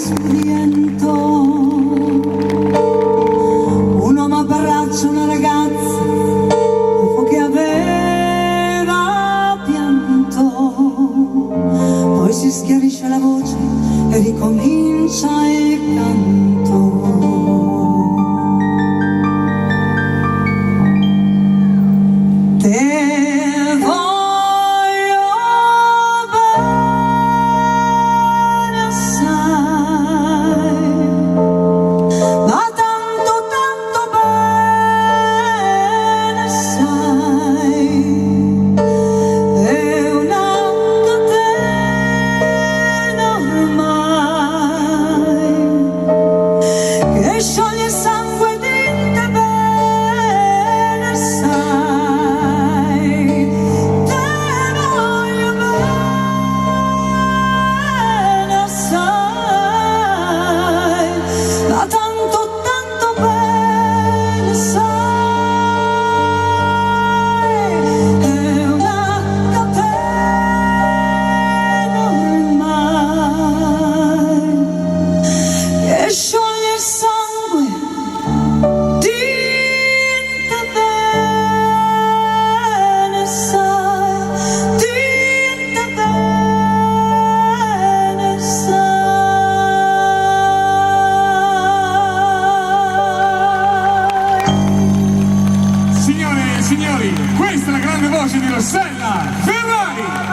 scriento. Un uomo abbraccia una ragazza dopo che aveva pianto, poi si schiarisce la voce e ricomincia il canto. Signore e signori, questa è la grande voce di Rossella Ferrari!